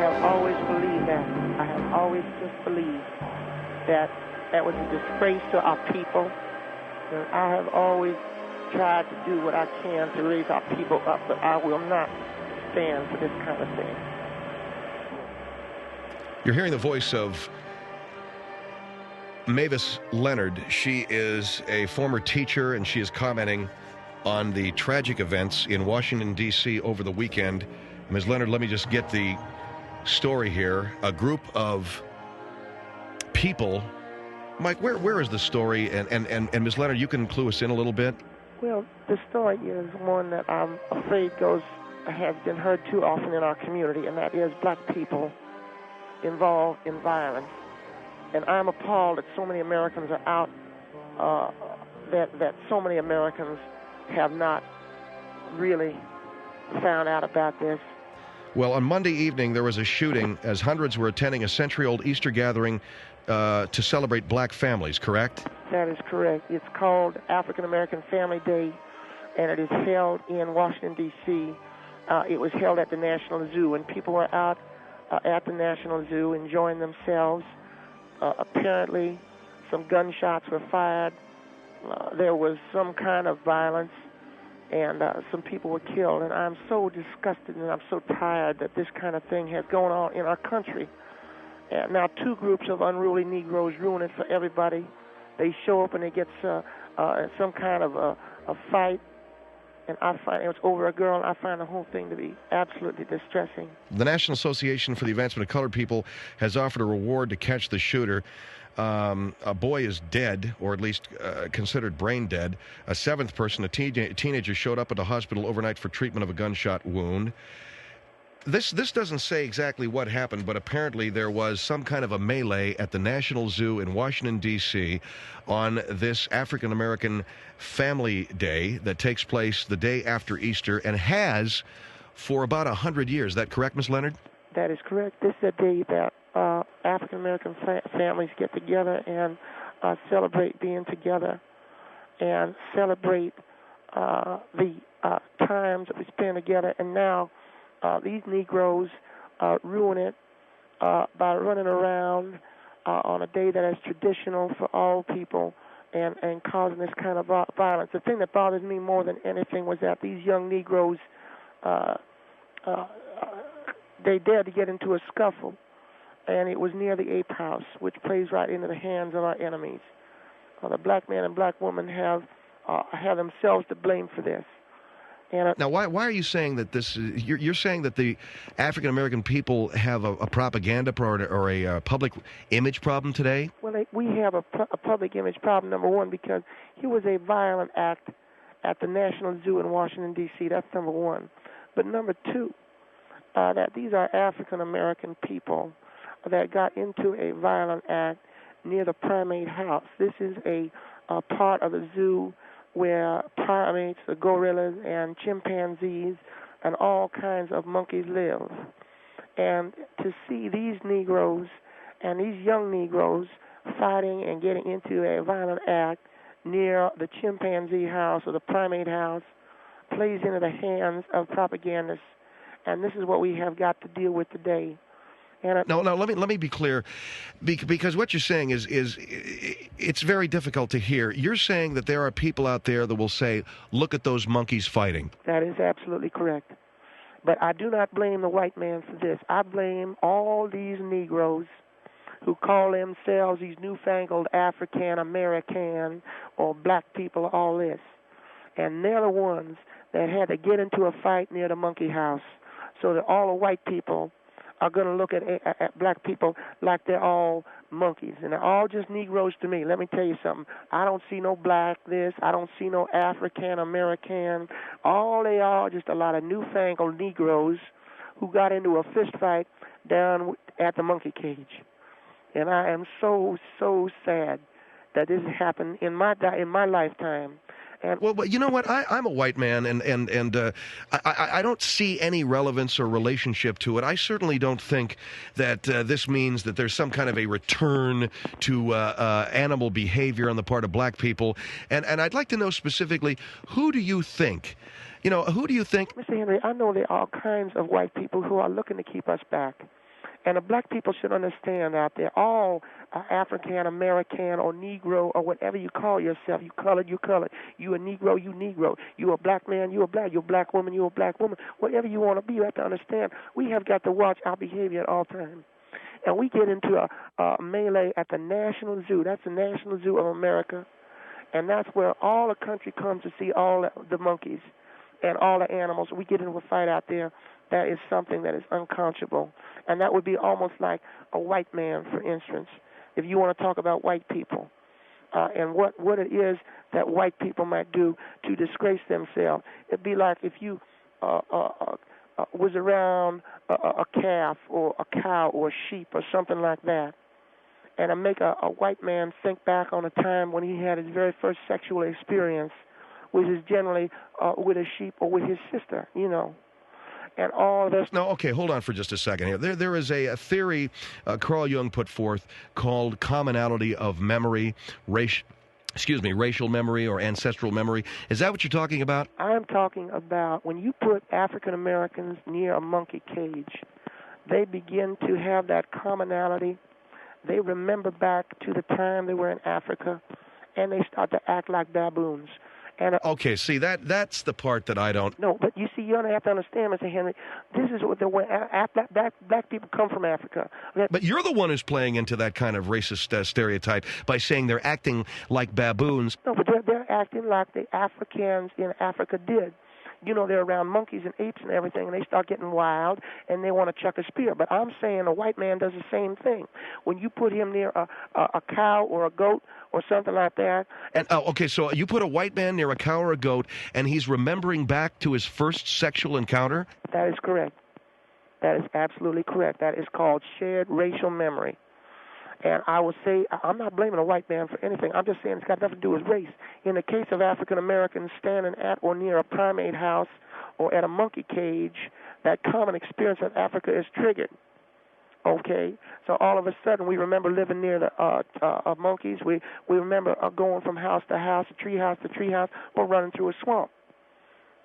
have always believed that. I have always just believed that that was a disgrace to our people. And I have always tried to do what I can to raise our people up, but I will not stand for this kind of thing. You're hearing the voice of Mavis Leonard. She is a former teacher, and she is commenting on the tragic events in Washington, D.C. over the weekend. Ms. Leonard, let me just get the story here. A group of people. Mike, where is the story? And Ms. Leonard, you can clue us in a little bit. Well, the story is one that I'm afraid has been heard too often in our community, and that is black people involved in violence. And I'm appalled that so many Americans are out, that so many Americans have not really found out about this. Well, on Monday evening, there was a shooting as hundreds were attending a century-old Easter gathering to celebrate black families, correct? That is correct. It's called African American Family Day, and it is held in Washington, D.C. It was held at the National Zoo, and people were out at the National Zoo enjoying themselves. Apparently, some gunshots were fired. There was some kind of violence, and some people were killed. And I'm so disgusted and I'm so tired that this kind of thing has gone on in our country. And now two groups of unruly Negroes ruin it for everybody. They show up and they get some kind of a fight, and I find it was over a girl, and I find the whole thing to be absolutely distressing. The National Association for the Advancement of Colored People has offered a reward to catch the shooter. A boy is dead, or at least considered brain dead. A seventh person, a teenager, showed up at the hospital overnight for treatment of a gunshot wound. This doesn't say exactly what happened, but apparently there was some kind of a melee at the National Zoo in Washington, D.C. on this African American Family Day that takes place the day after Easter and has for about 100 years. Is that correct, Ms. Leonard? That is correct. This is a day that African American families get together and celebrate being together and celebrate the times that we spend together. And now these Negroes ruin it by running around on a day that is traditional for all people and causing this kind of violence. The thing that bothers me more than anything was that these young Negroes, they dared to get into a scuffle, and it was near the Ape House, which plays right into the hands of our enemies. The black man and black woman have themselves to blame for this. And now, why are you saying that this? You're saying that the African American people have a propaganda or a public image problem today? Well, we have a public image problem, number one, because here was a violent act at the National Zoo in Washington, D.C. That's number one. But number two, that these are African American people that got into a violent act near the primate house. This is a part of the zoo where primates, the gorillas, and chimpanzees, and all kinds of monkeys live. And to see these Negroes and these young Negroes fighting and getting into a violent act near the chimpanzee house or the primate house plays into the hands of propagandists. And this is what we have got to deal with today. No, let me be clear, because what you're saying is it's very difficult to hear. You're saying that there are people out there that will say, look at those monkeys fighting. That is absolutely correct. But I do not blame the white man for this. I blame all these Negroes who call themselves these newfangled African American or black people, all this. And they're the ones that had to get into a fight near the monkey house so that all the white people are going to look at black people like they're all monkeys, and they're all just Negroes to me. Let me tell you something. I don't see no black this. I don't see no African American. All they are just a lot of newfangled Negroes who got into a fist fight down at the monkey cage. And I am so sad that this happened in my lifetime. Well, but you know what? I'm a white man, and I don't see any relevance or relationship to it. I certainly don't think that this means that there's some kind of a return to animal behavior on the part of black people. And I'd like to know specifically, who do you think? Who do you think? Mr. Hendrie, I know there are all kinds of white people who are looking to keep us back. And the black people should understand out there, all African American or Negro or whatever you call yourself, you colored, you colored. You a Negro, you Negro. You a black man, you a black. You a black woman, you a black woman. Whatever you want to be, you have to understand. We have got to watch our behavior at all times. And we get into a melee at the National Zoo. That's the National Zoo of America. And that's where all the country comes to see all the monkeys and all the animals. We get into a fight out there. That is something that is unconscionable. And that would be almost like a white man, for instance, if you want to talk about white people and what it is that white people might do to disgrace themselves. It'd be like if you was around a calf or a cow or a sheep or something like that, and I make a white man think back on a time when he had his very first sexual experience, which is generally with a sheep or with his sister, you know. And all this. No, okay, hold on for just a second here. There is a theory Carl Jung put forth called commonality of memory, racial memory or ancestral memory. Is that what you're talking about? I'm talking about when you put African Americans near a monkey cage, they begin to have that commonality. They remember back to the time they were in Africa, and they start to act like baboons. And okay, see, that's the part that I don't... No, but you see, you have to understand, Mr. Henry, this is what the way black people come from Africa. But you're the one who's playing into that kind of racist stereotype by saying they're acting like baboons. No, but they're acting like the Africans in Africa did. You know, they're around monkeys and apes and everything, and they start getting wild, and they want to chuck a spear. But I'm saying a white man does the same thing. When you put him near a cow or a goat or something like that. And okay, so you put a white man near a cow or a goat, and he's remembering back to his first sexual encounter? That is correct. That is absolutely correct. That is called shared racial memory. And I would say, I'm not blaming a white man for anything. I'm just saying it's got nothing to do with race. In the case of African Americans standing at or near a primate house or at a monkey cage, that common experience of Africa is triggered. Okay? So all of a sudden we remember living near the monkeys. We remember going from house to house, tree house to tree house, or running through a swamp.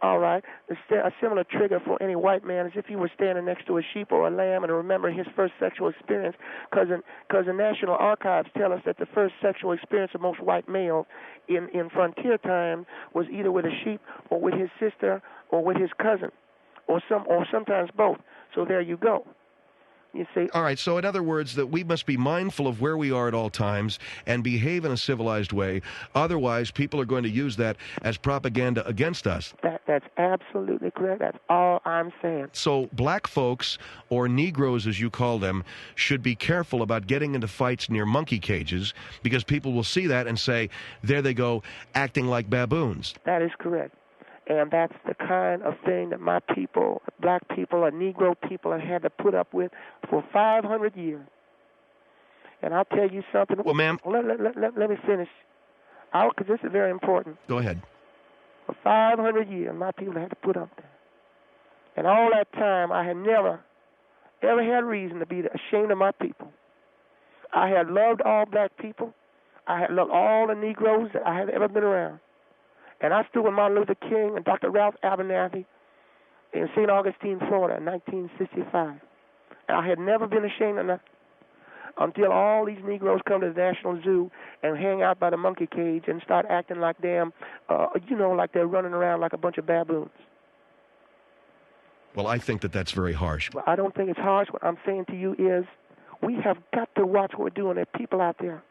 All right. A similar trigger for any white man is if he was standing next to a sheep or a lamb and remember his first sexual experience, because the National Archives tell us that the first sexual experience of most white males in frontier time was either with a sheep or with his sister or with his cousin, or sometimes both. So there you go. You see? All right, so in other words, that we must be mindful of where we are at all times and behave in a civilized way. Otherwise, people are going to use that as propaganda against us. That's absolutely correct. That's all I'm saying. So black folks, or Negroes as you call them, should be careful about getting into fights near monkey cages because people will see that and say, there they go, acting like baboons. That is correct. And that's the kind of thing that my people, black people, or Negro people, have had to put up with for 500 years. And I'll tell you something. Well, ma'am. Let me finish, because this is very important. Go ahead. For 500 years, my people had to put up there. And all that time, I had never, ever had reason to be ashamed of my people. I had loved all black people. I had loved all the Negroes that I had ever been around. And I stood with Martin Luther King and Dr. Ralph Abernathy in St. Augustine, Florida, in 1965. And I had never been ashamed of nothing until all these Negroes come to the National Zoo and hang out by the monkey cage and start acting like like they're running around like a bunch of baboons. Well, I think that that's very harsh. Well, I don't think it's harsh. What I'm saying to you is we have got to watch what we're doing. There are people out there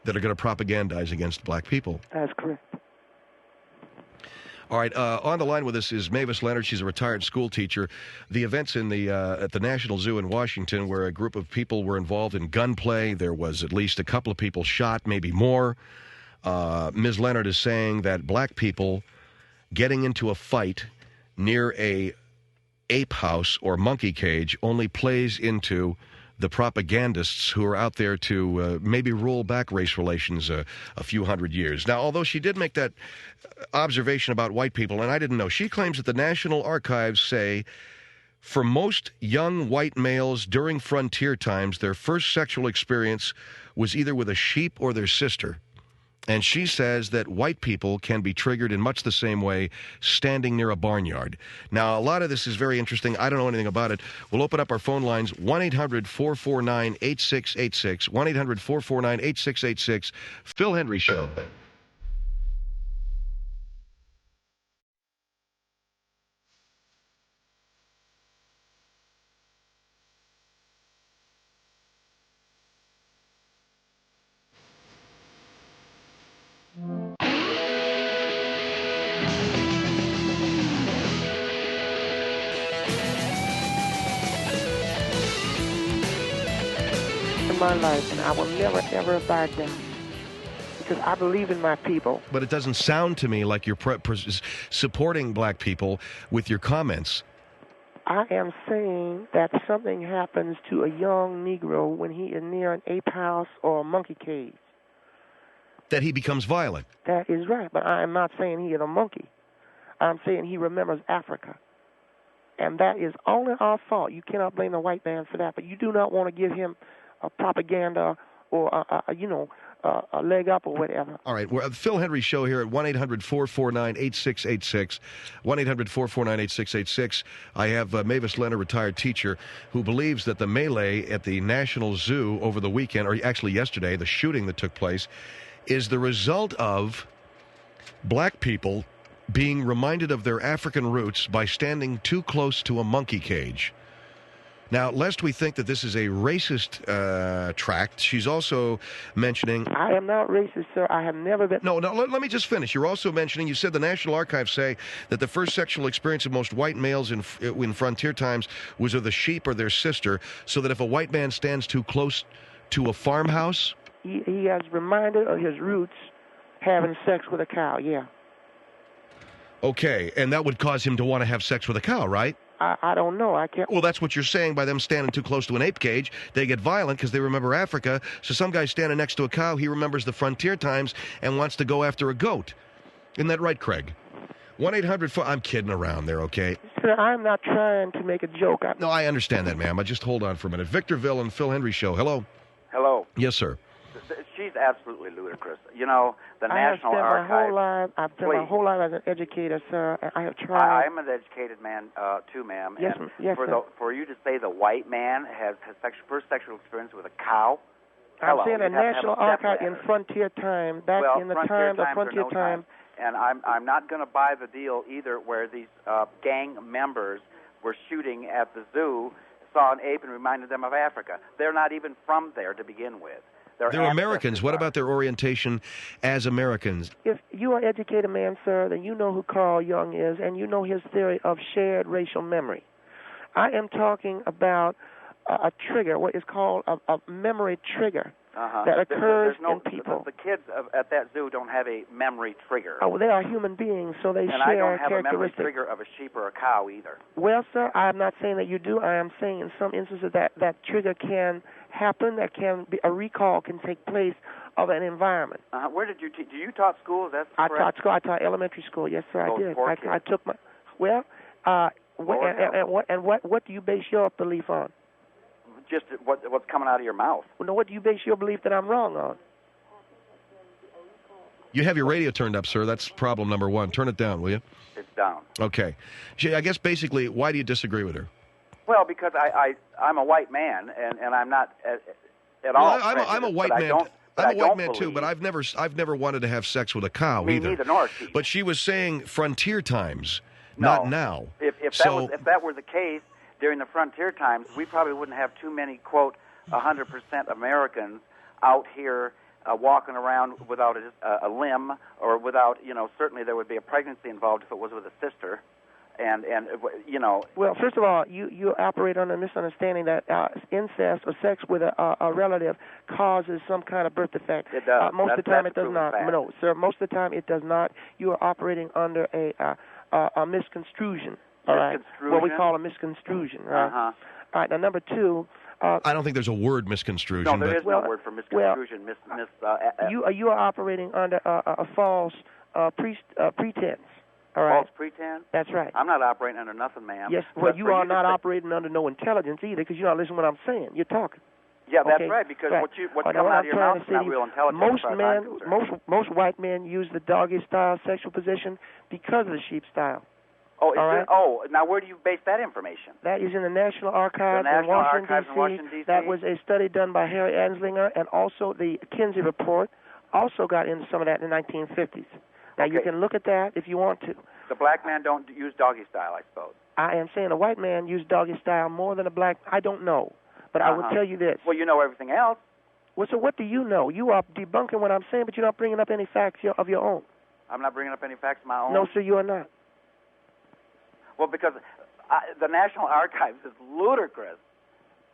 that are going to propagandize against black people. That's correct. All right, on the line with us is Mavis Leonard. She's a retired school teacher. The events at the National Zoo in Washington, where a group of people were involved in gunplay. There was at least a couple of people shot, maybe more. Ms. Leonard is saying that black people getting into a fight near a ape house or monkey cage only plays into the propagandists who are out there to maybe roll back race relations a few hundred years. Now, although she did make that observation about white people, and I didn't know, she claims that the National Archives say for most young white males during frontier times, their first sexual experience was either with a sheep or their sister. And she says that white people can be triggered in much the same way standing near a barnyard. Now, a lot of this is very interesting. I don't know anything about it. We'll open up our phone lines, 1-800-449-8686, 1-800-449-8686, Phil Hendrie Show. In my life, and I will never, ever back down. Because I believe in my people. But it doesn't sound to me like you're supporting black people with your comments. I am saying that something happens to a young Negro when he is near an ape house or a monkey cage. That he becomes violent. That is right, but I am not saying he is a monkey. I'm saying he remembers Africa. And that is only our fault. You cannot blame the white man for that, but you do not want to give him a propaganda or, a leg up or whatever. All right. We're at the Phil Hendrie Show here at 1-800-449-8686. 1-800-449-8686. I have Mavis, Leonard, retired teacher, who believes that the melee at the National Zoo over the weekend, or actually yesterday, the shooting that took place, is the result of black people being reminded of their African roots by standing too close to a monkey cage. Now, lest we think that this is a racist tract, she's also mentioning... I am not racist, sir. I have never been... No, let me just finish. You're also mentioning, you said the National Archives say that the first sexual experience of most white males in frontier times was of the sheep or their sister, so that if a white man stands too close to a farmhouse... He has reminded of his roots having sex with a cow, yeah. Okay, and that would cause him to want to have sex with a cow, right? I don't know. I can't... Well, that's what you're saying by them standing too close to an ape cage. They get violent because they remember Africa. So some guy standing next to a cow, he remembers the frontier times and wants to go after a goat. Isn't that right, Craig? 1-800... I'm kidding around there, okay? Sir, I'm not trying to make a joke. No, I understand that, ma'am. Just hold on for a minute. Victorville and Phil Hendrie Show. Hello? Hello. Yes, sir. She's absolutely ludicrous. You know, the National Archives... I've spent my whole life as an educator, sir, and I have tried... I'm an educated man, too, ma'am. Yes, and yes, for you to say the white man has first sexual experience with a cow... I'm saying the National Archive in frontier time, back in the time of frontier time. And I'm not going to buy the deal either where these gang members were shooting at the zoo, saw an ape and reminded them of Africa. They're not even from there to begin with. They're Americans. What about their orientation as Americans? If you are an educated man, sir, then you know who Carl Jung is, and you know his theory of shared racial memory. I am talking about a trigger, what is called a memory trigger that occurs in people. The kids at that zoo don't have a memory trigger. Oh, they are human beings, so they share characteristics. And I don't have a memory characteristics. trigger of a sheep or a cow either. Well, sir, I'm not saying that you do. I am saying in some instances that trigger can happen, that can be, a recall can take place of an environment. Where did you teach? You taught school? Is that correct? I taught school. I taught elementary school. Yes, sir, I did. I took my... Well, what do you base your belief on? Just what's coming out of your mouth. Well, no, what do you base your belief that I'm wrong on? You have your radio turned up, sir. That's problem number one. Turn it down, will you? It's down. Okay. I guess basically, why do you disagree with her? Well, because I'm a white man, and I'm not at all. I'm a white man. I'm a white man too, but I've never wanted to have sex with a cow either. Me neither, nor she. But she was saying frontier times, not now. If that were the case during the frontier times, we probably wouldn't have too many, quote, 100% Americans out here walking around without a limb or without, certainly there would be a pregnancy involved if it was with a sister. And Well, first of all, you operate on a misunderstanding that incest or sex with a relative causes some kind of birth defect. It does. Most of the time it does not. Fact. No, sir, most of the time it does not. You are operating under a misconstrusion. All right, what we call a misconstrusion, right? All right, now number two... I don't think there's a word misconstrusion. No, there is no word for misconstrusion. You are operating under a false pretense. All right. False pretense? That's right. I'm not operating under nothing, ma'am. Yes, well, you are not operating under no intelligence either because you're not listening to what I'm saying. You're talking. Yeah, that's Okay? right. Because Right. what's Now, coming what out I'm of your trying mouth to is not say, real intelligence. most as far as men, I'm concerned. most white men use the doggy style sexual position because of the sheep style. Oh, all right? Now where do you base that information? That is in the National Archives, The National in Washington, Archives in Washington, D.C.? That was a study done by Harry Anslinger, and also the Kinsey Report also got into some of that in the 1950s. Now, you Okay. can look at that if you want to. The black man don't use doggy style, I suppose. I am saying a white man used doggy style more than a black. I don't know, but I will tell you this. Well, you know everything else. Well, so what do you know? You are debunking what I'm saying, but you're not bringing up any facts of your own. I'm not bringing up any facts of my own. No, sir, you are not. Well, because the National Archives is ludicrous.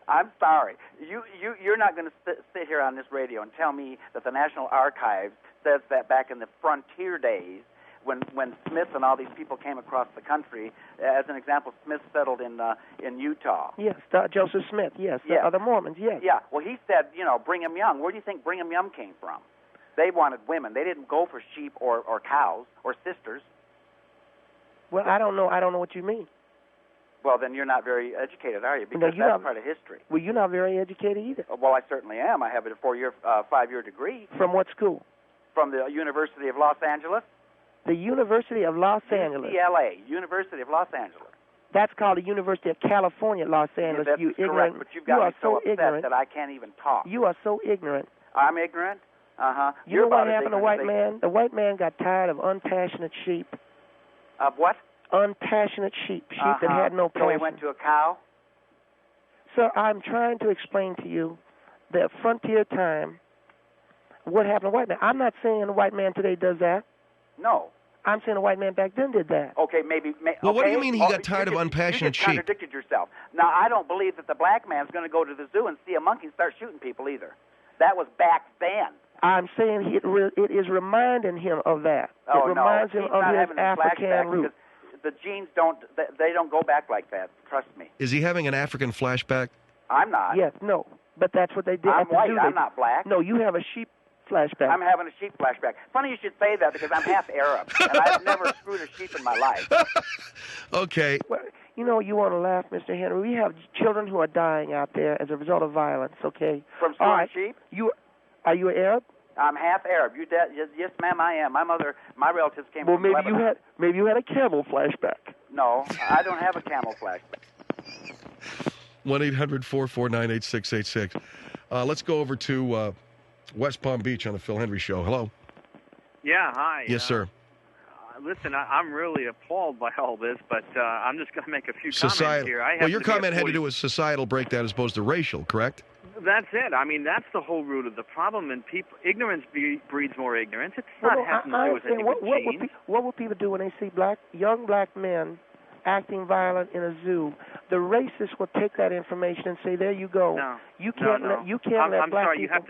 I'm sorry. You're not going to sit here on this radio and tell me that the National Archives says that back in the frontier days, when Smith and all these people came across the country, as an example, Smith settled in Utah. Yes, Joseph Smith. Yes, Yeah. The Mormons. Yes. Yeah. Well, he said, Brigham Young. Where do you think Brigham Young came from? They wanted women. They didn't go for sheep or cows or sisters. Well, I don't know. I don't know what you mean. Well, then you're not very educated, are you? Because No, that's part of history. Well, you're not very educated either. Well, I certainly am. I have a 5-year degree. From what school? From the University of Los Angeles. The University of Los Angeles. UCLA, University of Los Angeles. That's called the University of California, Los Angeles. That's you correct, ignorant. but you've got me so upset ignorant that I can't even talk. You are so ignorant. I'm ignorant? Uh-huh. You know what happened to white man? The white man got tired of unpassionate sheep. Of what? Unpassionate sheep that had no passion. So he went to a cow? Sir, I'm trying to explain to you that frontier time, what happened to white man. I'm not saying the white man today does that. No. I'm saying the white man back then did that. Okay, maybe. Well, what do you mean he got tired of unpassionate sheep? You just contradicted yourself. Now, I don't believe that the black man's going to go to the zoo and see a monkey and start shooting people either. That was back then. I'm saying it is reminding him of that. Oh, it reminds him of his African roots. The genes don't go back like that. Trust me. Is he having an African flashback? I'm not. Yes, no. But that's what they did I'm at the white. zoo. I'm not black. No, you have a sheep flashback. I'm having a sheep flashback. Funny you should say that because I'm half Arab, and I've never screwed a sheep in my life. Okay. Well, you want to laugh, Mr. Hendrie. We have children who are dying out there as a result of violence, okay? From screwing sheep? Are you an Arab? I'm half Arab. Yes, ma'am, I am. My relatives came well, from Lebanon. Maybe you had a camel flashback. No, I don't have a camel flashback. 1-800-449-8686. Let's go over to West Palm Beach on the Phil Hendrie Show. Hello. Yeah, hi. Yes, sir. Listen, I'm really appalled by all this, but I'm just going to make a few comments here. Well, your comment had to do with societal breakdown as opposed to racial, correct? That's it. I mean, that's the whole root of the problem. And ignorance breeds more ignorance. It's not having to do with anything with genes. What would people do when they see young black men acting violent in a zoo? The racists will take that information and say, "There you go. No, you can't let I'm black sorry. people." You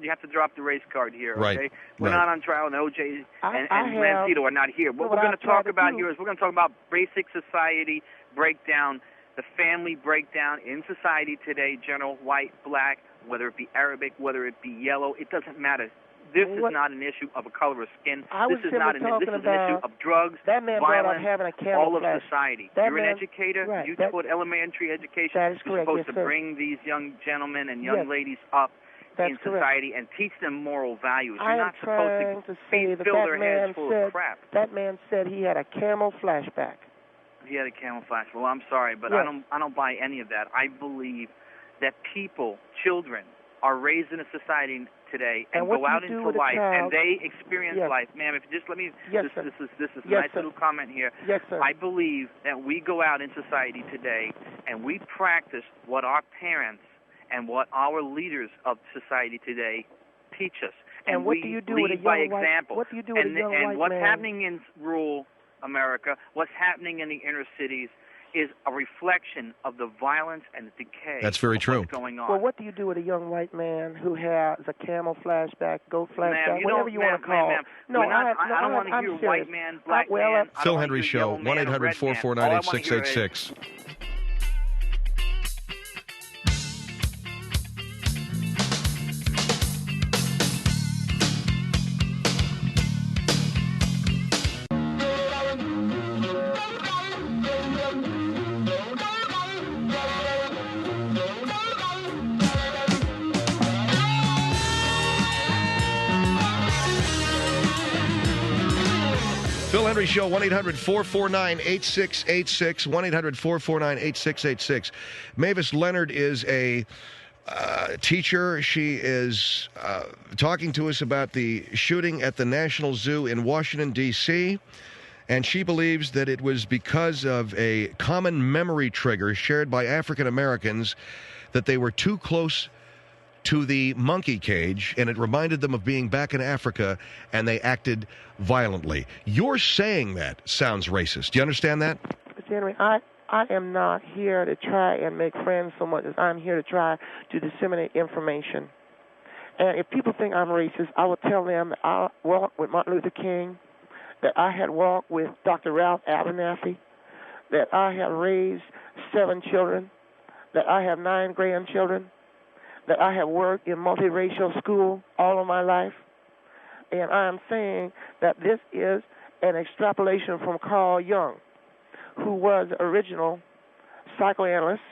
have to drop the race card here. Okay, right. We're not on trial, and OJ and Lancito are not here. What we're going to talk about here is we're going to talk about basic society breakdown, the family breakdown in society today. General, white, black, whether it be Arabic, whether it be yellow, it doesn't matter. This is not an issue of a color of skin. This is an issue of drugs, violence, all of society. You're an educator. Right, you taught elementary education. That is correct. You're supposed to bring these young gentlemen and young ladies up in society and teach them moral values. You're not supposed to fill their heads full of crap. That man said he had a camel flashback. He had a camel flash. Well, I'm sorry, but I don't buy any of that. I believe that people, children, are raised in a society today and go out into life and they experience life. Ma'am, if you just let me, this is a nice little comment here. Yes, sir. I believe that we go out in society today and we practice what our parents and what our leaders of society today teach us. And what do you do with a young white man? What do you do with a young white man? And what's happening in rural America, what's happening in the inner cities, is a reflection of the violence and the decay. That's very true. What's going on. Well, what do you do with a young white man who has a camel flashback, goat flashback, whatever you want to call it? No, I don't want to hear white man, black man. Phil Hendrie Show, 1-800-449-8686. Phil Hendrie Show, 1-800-449-8686, 1-800-449-8686. Mavis Leonard is a teacher. She is talking to us about the shooting at the National Zoo in Washington, D.C., and she believes that it was because of a common memory trigger shared by African Americans that they were too close to the monkey cage, and it reminded them of being back in Africa, and they acted violently. You're saying that sounds racist. Do you understand that? Mr. Henry, I am not here to try and make friends so much as I'm here to try to disseminate information. And if people think I'm racist, I will tell them that I walked with Martin Luther King, that I had walked with Dr. Ralph Abernathy, that I have raised 7 children, that I have 9 grandchildren, that I have worked in multiracial school all of my life. And I am saying that this is an extrapolation from Carl Jung, who was the original psychoanalyst,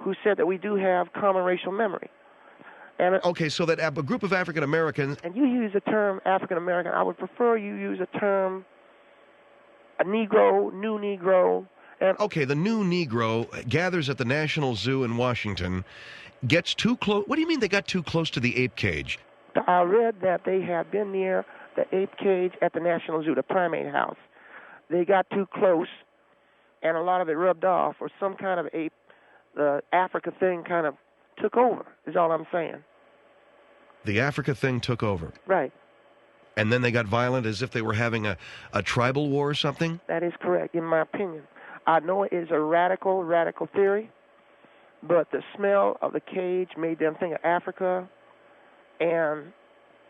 who said that we do have common racial memory. And okay, so that a group of African Americans... And you use the term African American. I would prefer you use the term a Negro, new Negro. And okay, the new Negro gathers at the National Zoo in Washington, gets too close. What do you mean they got too close to the ape cage? I read that they had been near the ape cage at the National Zoo, the primate house. They got too close, and a lot of it rubbed off, or some kind of ape, the Africa thing kind of took over, is all I'm saying. The Africa thing took over. Right. And then they got violent as if they were having a tribal war or something? That is correct, in my opinion. I know it is a radical theory, but the smell of the cage made them think of Africa, and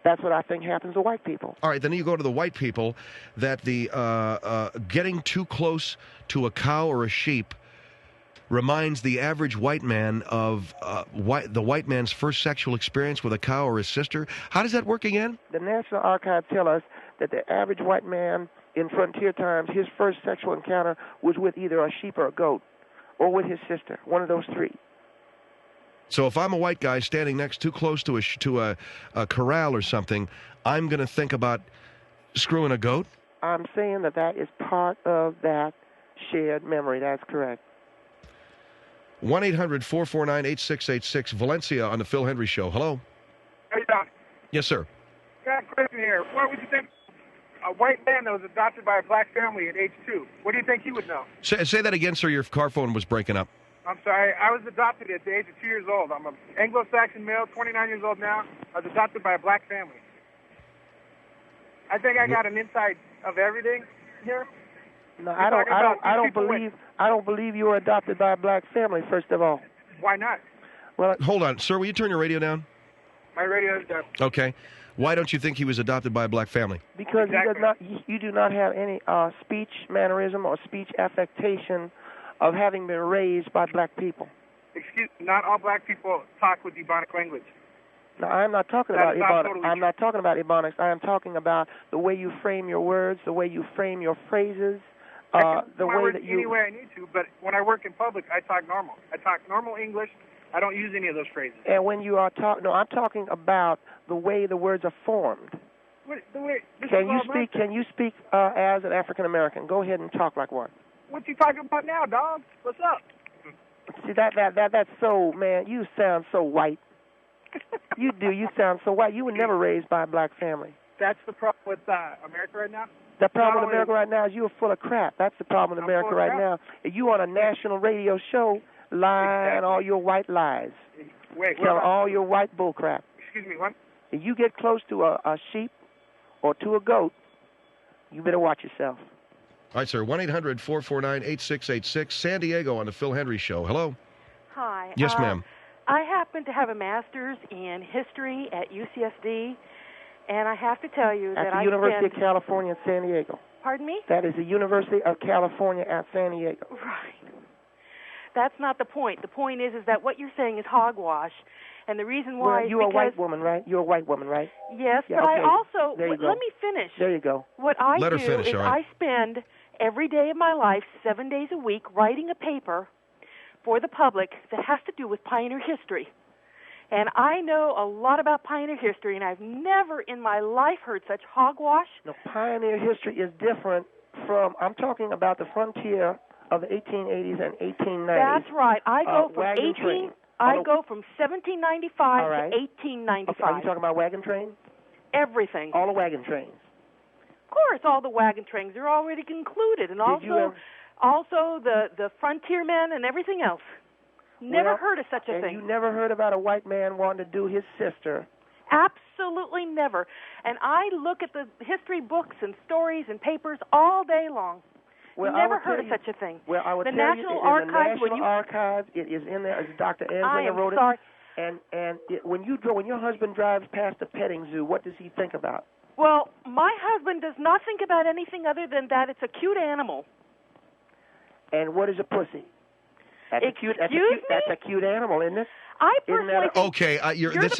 that's what I think happens to white people. All right, then you go to the white people, that the getting too close to a cow or a sheep reminds the average white man of the white man's first sexual experience with a cow or his sister. How does that work again? The National Archives tell us that the average white man in frontier times, his first sexual encounter was with either a sheep or a goat, or with his sister, one of those 3. So if I'm a white guy standing next too close to a corral or something, I'm going to think about screwing a goat? I'm saying that is part of that shared memory. That's correct. 1-800-449-8686. Valencia on the Phil Hendrie Show. Hello. Hey, Doc. Yes, sir. Got a question here. What would you think a white man that was adopted by a black family at age 2? What do you think he would know? Say that again, sir. Your car phone was breaking up. I'm sorry. I was adopted at the age of 2 years old. I'm an Anglo-Saxon male, 29 years old now. I was adopted by a black family. I think I got an insight of everything here. No, I don't believe you were adopted by a black family, first of all. Why not? Well, hold on, sir. Will you turn your radio down? My radio is down. Okay. Why don't you think he was adopted by a black family? Because you do not have any speech mannerism or speech affectation of having been raised by black people. Excuse me, not all black people talk with Ebonic language. No, I'm not talking about Ebonics. Totally I'm not talking about Ebonics. I am talking about the way you frame your words, the way you frame your phrases, the way that you... any way I need to, but when I work in public, I talk normal. I talk normal English. I don't use any of those phrases. And when you are talking... No, I'm talking about the way the words are formed. Can you speak as an African American? Go ahead and talk like one. What you talking about now, dog? What's up? See, that's so, man, you sound so white. You do. You sound so white. You were never raised by a black family. That's the problem with America right now? The problem with America right now is you are full of crap. That's the problem with America right now. You on a national radio show lying all your white lies. Tell all your white bull crap. Excuse me, what? If you get close to a sheep or to a goat, you better watch yourself. All right, sir. 1-800-449-8686. San Diego on the Phil Hendrie Show. Hello. Hi. Yes, ma'am. I happen to have a master's in history at UCSD, and I have to tell you that at the University of California at San Diego. Pardon me? That is the University of California at San Diego. Right. That's not the point. The point is that what you're saying is hogwash, and the reason why is you're a white woman, right? You're a white woman, right? Yes, yeah, but okay. I also... There you go. Let me finish. There you go. What I Let her do finish, is all right. I spend every day of my life, 7 days a week, writing a paper for the public that has to do with pioneer history. And I know a lot about pioneer history, and I've never in my life heard such hogwash. No, pioneer history is different I'm talking about the frontier of the 1880s and 1890s. That's right. I go from wagon train. I go from 1795 All right. to 1895. Okay, are you talking about wagon train? Everything. All the wagon trains. Of course, all the wagon trains are already concluded, and also the frontiermen and everything else. Never heard of such a thing. You never heard about a white man wanting to do his sister? Absolutely never. And I look at the history books and stories and papers all day long. Well, never heard of such a thing. Well, I would the tell National you, Archives, the National Archives, it is in there. As Dr. Anslinger wrote sorry. it. And when your husband drives past the petting zoo, what does he think about? Well, my husband does not think about anything other than that it's a cute animal. And what is a pussy? That's a cute animal, isn't it? I personally think okay, that's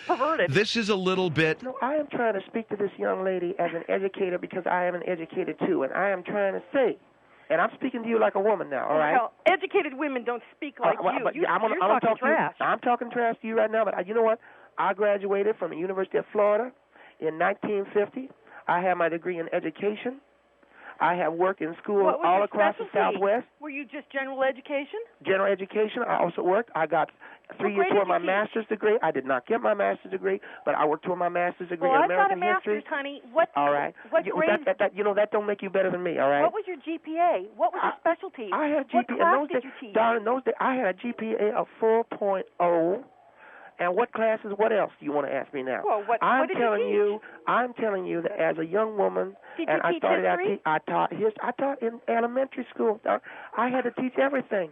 perverted. This is a little bit. No, I am trying to speak to this young lady as an educator because I am an educator too, and I am trying to say, and I'm speaking to you like a woman now, all right? Well, educated women don't speak like you. You're talking trash. I'm talking trash to you right now, but you know what? I graduated from the University of Florida in 1950. I have my degree in education. I have worked in schools all across the Southwest. Were you just general education? General education. I also worked. I got 3 years toward my master's degree. I did not get my master's degree, but I worked toward my master's degree in American history. Well, I've got a master's, honey. All right. What grade? That don't make you better than me, all right? What was your GPA? What was your specialty? I had a GPA. What class did you teach? Darling, in those days, I had a GPA of 4.0. And what classes? What else do you want to ask me now? Well, I'm did telling you teach? I'm telling you that as a young woman, I taught in elementary school. I had to teach everything.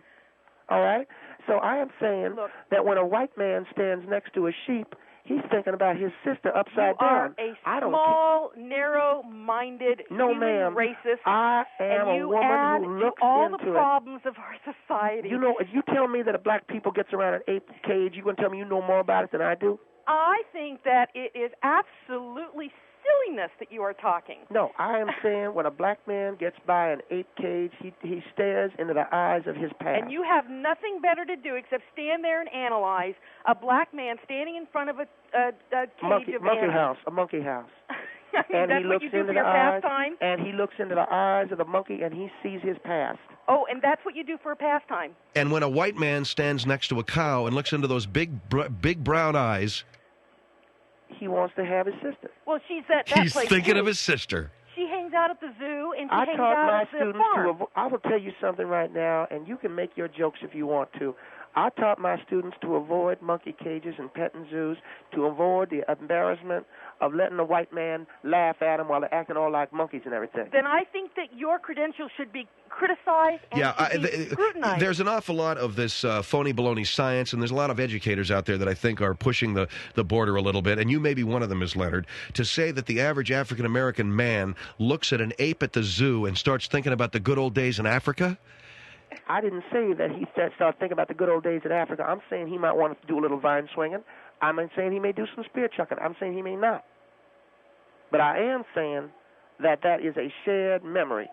All right. So I am saying that when a white man stands next to a sheep, he's thinking about his sister upside down. You are a small, narrow-minded, human racist. I am a woman who looks all the into problems of our society. You know, if you tell me that a black people gets around an ape cage, you're going to tell me you know more about it than I do? I think that it is absolutely silliness that you are talking. No, I am saying when a black man gets by an ape cage, he stares into the eyes of his past. And you have nothing better to do except stand there and analyze a black man standing in front of a cage of animals. A monkey house. I mean, and that's he what looks you do into for your the eyes, pastime? and he looks into the eyes of the monkey, and he sees his past. Oh, and that's what you do for a pastime. And when a white man stands next to a cow and looks into those big brown eyes, he wants to have his sister. Well, she's at that he's place thinking too. of his sister. She hangs out at the zoo, and she I hangs taught out my at the students farm. I will tell you something right now, and you can make your jokes if you want to. I taught my students to avoid monkey cages and petting zoos, to avoid the embarrassment of letting the white man laugh at them while they're acting all like monkeys and everything. Then I think that your credentials should be criticized and scrutinized. There's an awful lot of this phony baloney science, and there's a lot of educators out there that I think are pushing the border a little bit, and you may be one of them, Ms. Leonard, to say that the average African-American man looks at an ape at the zoo and starts thinking about the good old days in Africa. I didn't say that he started thinking about the good old days in Africa. I'm saying he might want to do a little vine swinging. I'm saying he may do some spear chucking. I'm saying he may not. But I am saying that is a shared memory.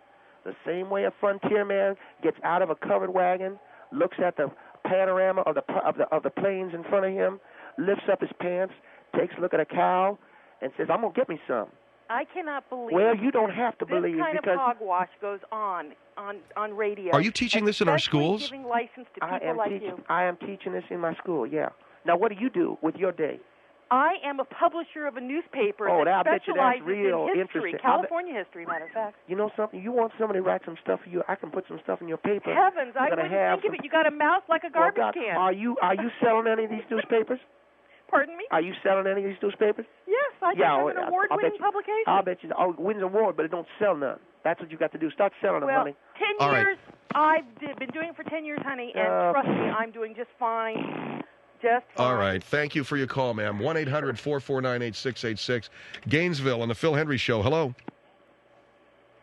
The same way a frontier man gets out of a covered wagon, looks at the panorama of the plains in front of him, lifts up his pants, takes a look at a cow, and says, "I'm gonna get me some." I cannot believe. Well, you don't have to believe this kind because of hogwash goes on radio. Are you teaching this in our schools? Giving license to people like you. I am teaching this in my school. Yeah. Now, what do you do with your day? I am a publisher of a newspaper that that specializes real in history, interesting. California history, matter of fact. You know something? You want somebody to write some stuff for you? I can put some stuff in your paper. Heavens, I wouldn't think of it. You got a mouth like a garbage can. Are you selling any of these newspapers? Pardon me? Are you selling any of these newspapers? Yes, I just have an award-winning publication. I'll bet you. Wins an award, but it don't sell none. That's what you got to do. Start selling them, honey. 10 years. I've been doing it for 10 years, honey, and trust me, I'm doing just fine. Just fine. All right. Thank you for your call, ma'am. 1-800-449-8686. Gainesville on the Phil Hendrie Show. Hello.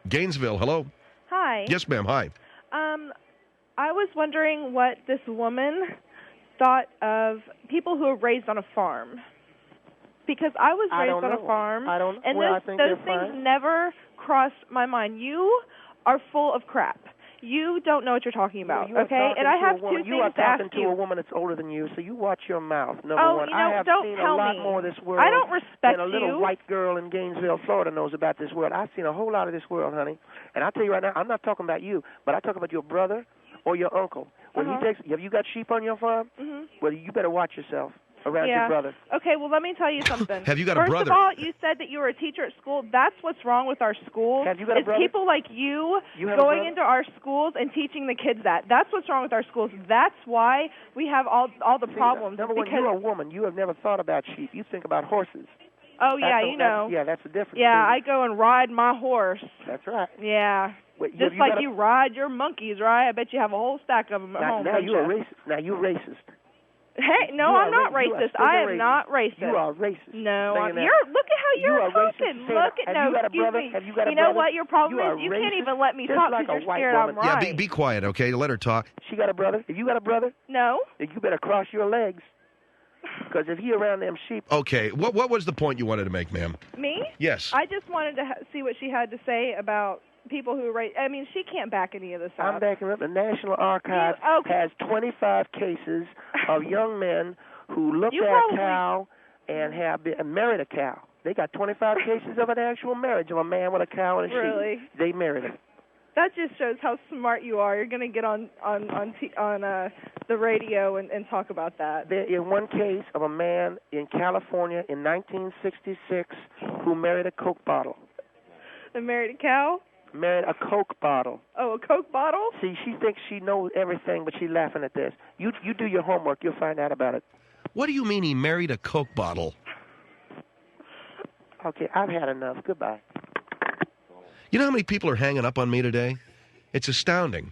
Gainesville, hello. Hi. Yes, ma'am. Hi. I was wondering what this woman thought of people who are raised on a farm. Because I was raised on a farm, and those things never crossed my mind. You are full of crap. You don't know what you're talking about, You are okay? And I have two things you are to ask talking to you. a woman that's older than you, so you watch your mouth. Number one, you know, I have don't seen tell a lot me. more of this world I don't respect than a little you. white girl in Gainesville, Florida knows about this world. I've seen a whole lot of this world, honey. And I'll tell you right now, I'm not talking about you, but I talk about your brother or your uncle. When he takes, have you got sheep on your farm? Well, you better watch yourself around your brother. Okay, well, let me tell you something. Have you got a brother? First of all, you said that you were a teacher at school. That's what's wrong with our schools. Have you got a brother? People like you have going into our schools and teaching the kids that. That's what's wrong with our schools. That's why we have all the problems. Number one, you're a woman. You have never thought about sheep. You think about horses. Oh, yeah, you know. That's the difference. Yeah, I go and ride my horse. That's right. Yeah. Wait, just like you ride your monkeys, right? I bet you have a whole stack of them at home. Now you're a racist. Now you're racist. Hey, no, I'm not racist. I am not racist. You are racist. No, look at how you're talking. Look at excuse me. Have you got a know brother? what your problem is? You can't even let me talk because you're scared I'm right. Yeah, be quiet, okay? Let her talk. She got a brother. If you got a brother, no. Then you better cross your legs. Because if he around them sheep. Okay, what was the point you wanted to make, ma'am? Me? Yes. I just wanted to see what she had to say about people who raise. I mean, she can't back any of this up. I'm backing up. The National Archives has 25 cases of young men who looked at a cow and have married a cow. They got 25 cases of an actual marriage of a man with a cow and a sheep. Really? They married him. That just shows how smart you are. You're going to get on the radio and talk about that. There is one case of a man in California in 1966 who married a Coke bottle. And married a cow? Married a Coke bottle. Oh, a Coke bottle? See, she thinks she knows everything, but she's laughing at this. You do your homework. You'll find out about it. What do you mean he married a Coke bottle? Okay, I've had enough. Goodbye. You know how many people are hanging up on me today? It's astounding.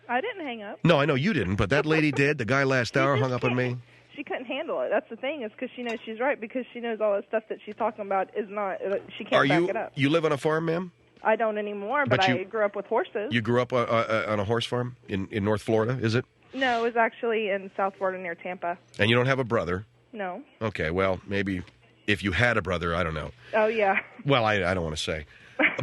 I didn't hang up. No, I know you didn't, but that lady did. The guy last hour hung up on me. She couldn't handle it. That's the thing, is because she knows she's right, because she knows all the stuff that she's talking about is not, she can't back it up. You live on a farm, ma'am? I don't anymore, but I grew up with horses. You grew up on a horse farm in North Florida, is it? No, it was actually in South Florida near Tampa. And you don't have a brother? No. Okay, well, maybe if you had a brother, I don't know. Oh, yeah. Well, I don't want to say.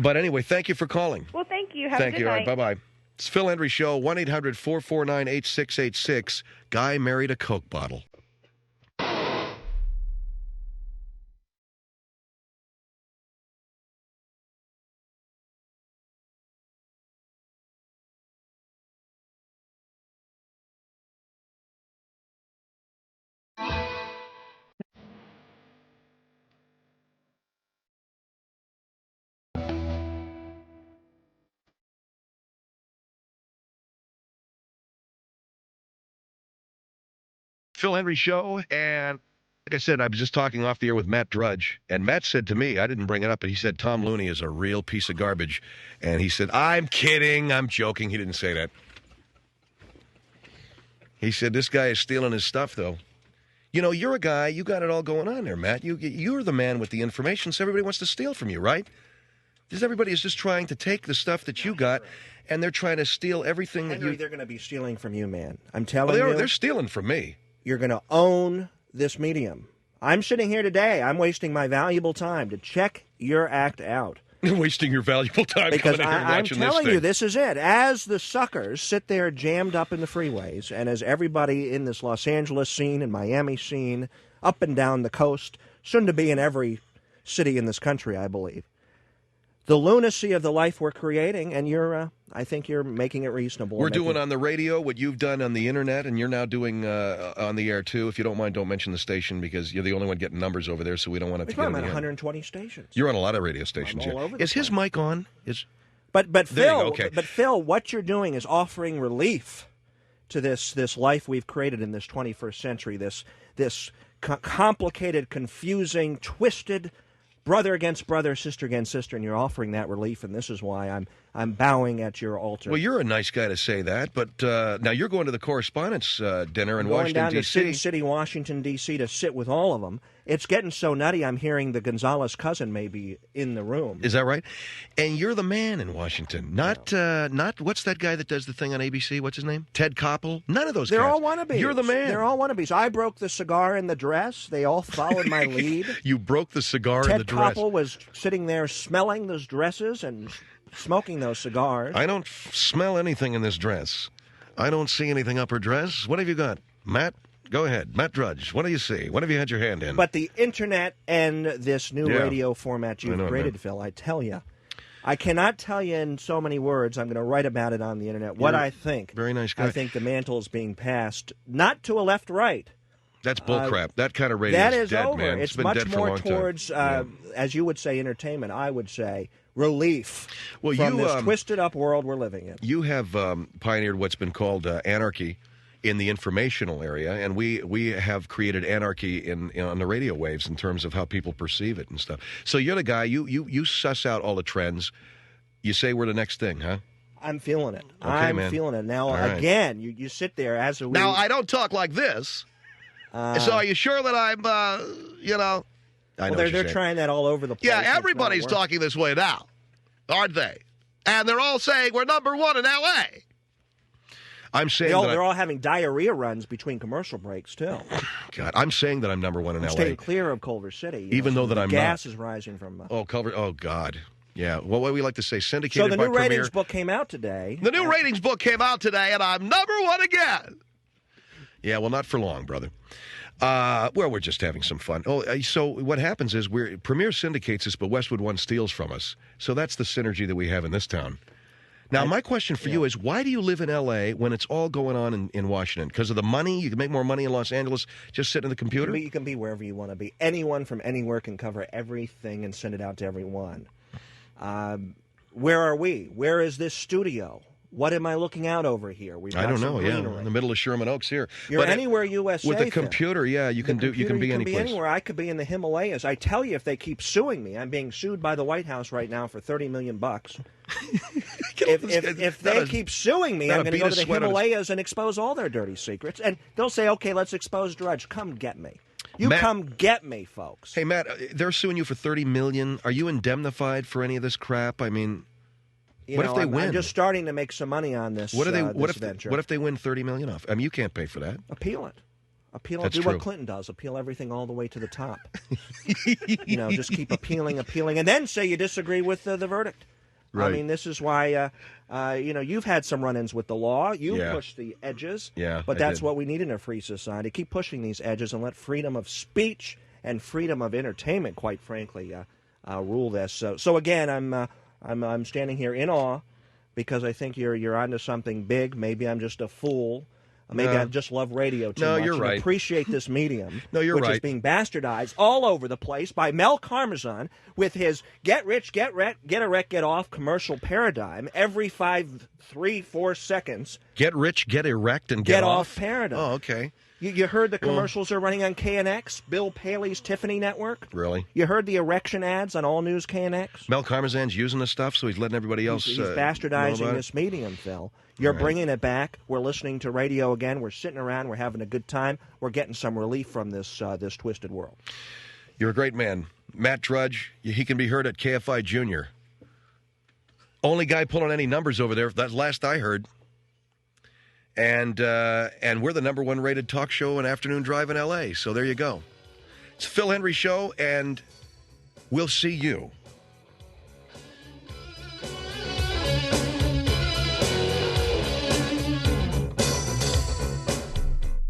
But anyway, thank you for calling. Well, thank you. Have a good night. Thank you. All right, bye-bye. It's Phil Hendrie Show, 1-800-449-8686. Guy married a Coke bottle. Phil Hendrie Show, and like I said, I was just talking off the air with Matt Drudge, and Matt said to me, I didn't bring it up, but he said Tom Looney is a real piece of garbage, and he said, I'm kidding, I'm joking. He didn't say that. He said, this guy is stealing his stuff, though. You know, you're a guy, you got it all going on there, Matt. You're the man with the information, so everybody wants to steal from you, right? Because everybody is just trying to take the stuff that you got, and they're trying to steal everything that Hendrie, they're going to be stealing from you, man. I'm telling you. They're stealing from me. You're going to own this medium. I'm sitting here today. I'm wasting my valuable time to check your act out. You're wasting your valuable time because coming in here I'm watching this telling thing. you, this is it. As the suckers sit there jammed up in the freeways, and as everybody in this Los Angeles scene and Miami scene, up and down the coast, soon to be in every city in this country, I believe, the lunacy of the life we're creating, and I think you're making it reasonable. We're doing on the radio what you've done on the internet, and you're now doing on the air, too. If you don't mind, don't mention the station, because you're the only one getting numbers over there, so we don't want to get I'm on 120 stations. You're on a lot of radio stations. I'm all over the Is his mic on? But Phil, okay. But Phil, what you're doing is offering relief to this life we've created in this 21st century, this complicated, confusing, twisted brother against brother, sister against sister, and you're offering that relief, and this is why I'm bowing at your altar. Well, you're a nice guy to say that, but now you're going to the correspondence dinner in Washington, D.C. to Sin City, Washington, D.C. to sit with all of them. It's getting so nutty, I'm hearing the Gonzalez cousin may be in the room. Is that right? And you're the man in Washington, not what's that guy that does the thing on ABC? What's his name? Ted Koppel? None of those guys. They're all wannabes. You're the man. They're all wannabes. I broke the cigar in the dress. They all followed my lead. You broke the cigar in the dress. Ted Koppel was sitting there smelling those dresses and smoking those cigars. I don't smell anything in this dress. I don't see anything up her dress. What have you got? Matt, go ahead. Matt Drudge, what do you see? What have you had your hand in? But the internet and this new radio format you've created, Phil, I tell you, I cannot tell you in so many words. I'm going to write about it on the internet. What I think. Very nice guy. I think the mantle is being passed, not to a left-right. That's bullcrap. That kind of radio is dead, over. man. It's been much dead for a more long towards, as you would say, entertainment. I would say relief from this twisted-up world we're living in. You have pioneered what's been called anarchy in the informational area, and we have created anarchy on the radio waves in terms of how people perceive it and stuff. So you're the guy. You suss out all the trends. You say we're the next thing, huh? I'm feeling it. Okay, I'm man. feeling it. Now, right. again, you sit there as a... Now, I don't talk like this. So are you sure that I'm, I know they're trying that all over the place. Yeah, everybody's talking this way now, aren't they? And they're all saying we're number one in L.A. I'm saying they're all having diarrhea runs between commercial breaks, too. God, I'm saying that I'm number one in L.A. Staying clear of Culver City. Even though that I'm gas not. Is rising from... Culver... Oh, God. Yeah, well, what we like to say, syndicated by by So the new Premier. ratings book came out today. The new ratings book came out today, and I'm number one again. Yeah, well, not for long, brother. We're just having some fun. So what happens is Premier syndicates us, but Westwood One steals from us. So that's the synergy that we have in this town. Now, my question for you is, why do you live in L.A. when it's all going on in Washington? Because of the money? You can make more money in Los Angeles just sitting at the computer? You can be wherever you want to be. Anyone from anywhere can cover everything and send it out to everyone. Where are we? Where is this studio? What am I looking out over here? I don't know. Yeah, in the middle of Sherman Oaks here. You're anywhere USA. With the computer, you can be any place. Anywhere. I could be in the Himalayas. I tell you, if they keep suing me, I'm being sued by the White House right now for $30 million. If they keep suing me, I'm going to go to the Himalayas and expose all their dirty secrets. And they'll say, "Okay, let's expose Drudge. Come get me." Come get me, folks. Hey, Matt, they're suing you for $30 million. Are you indemnified for any of this crap? I mean, what if they win? I'm just starting to make some money on this. What if they win $30 million off? I mean, you can't pay for that. Appeal it. That's do true. what Clinton does. Appeal everything all the way to the top. Just keep appealing, and then say you disagree with the verdict. Right. I mean, this is why, you've had some run-ins with the law. You push the edges. Yeah, but that's what we need in a free society. Keep pushing these edges and let freedom of speech and freedom of entertainment, quite frankly, rule this. So again, I'm standing here in awe because I think you're onto something big. Maybe I'm just a fool. Maybe I just love radio too much. You're right. And appreciate this medium. You're which right. is being bastardized all over the place by Mel Karmazin with his get rich, get erect, get off commercial paradigm every 4 seconds. Get rich, get erect, and get off paradigm. Oh, okay. You heard the commercials are running on KNX, Bill Paley's Tiffany Network? Really? You heard the erection ads on All News KNX? Mel Karmazin's using the stuff, so he's letting everybody else He's bastardizing this medium, Phil. You're bringing it back. We're listening to radio again. We're sitting around. We're having a good time. We're getting some relief from this twisted world. You're a great man. Matt Drudge, he can be heard at KFI Jr. Only guy pulling any numbers over there. That's last I heard. And we're the number one rated talk show and afternoon drive in L.A., so there you go. It's the Phil Hendrie Show, and we'll see you